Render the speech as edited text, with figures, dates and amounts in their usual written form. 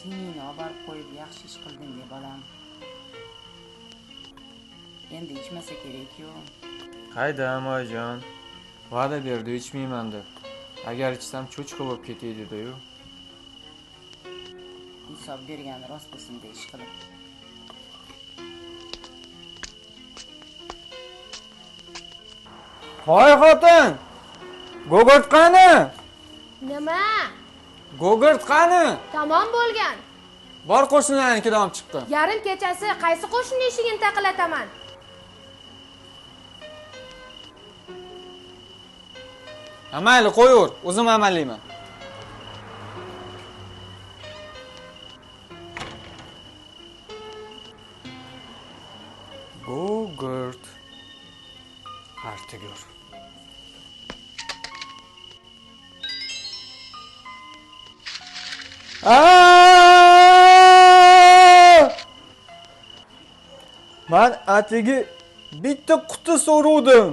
Siningni oborib qo'yib yaxshi ish qilding deb bolam. Endi ichmasa kerak-ku. Qayda Amoyjon? Va'da berdi ichmayman deb. Agar ichsam cho'chqa bo'lib ketay dedi-yu. Hisob bergani rost bo'lsin de ish qilib. Hoy xotin! Gogurt qani? Nima? Gogurt qani? Tamom bo'lgan. Bor qo'shnilarnikidan olib chiqqan. Yarim kechasi qaysi qo'shni eshigini taqilataman? Mayli qo'yaver, o'zim amalayman. Gogurt. Artigur. Men atigi bitta quti so'ruvdim.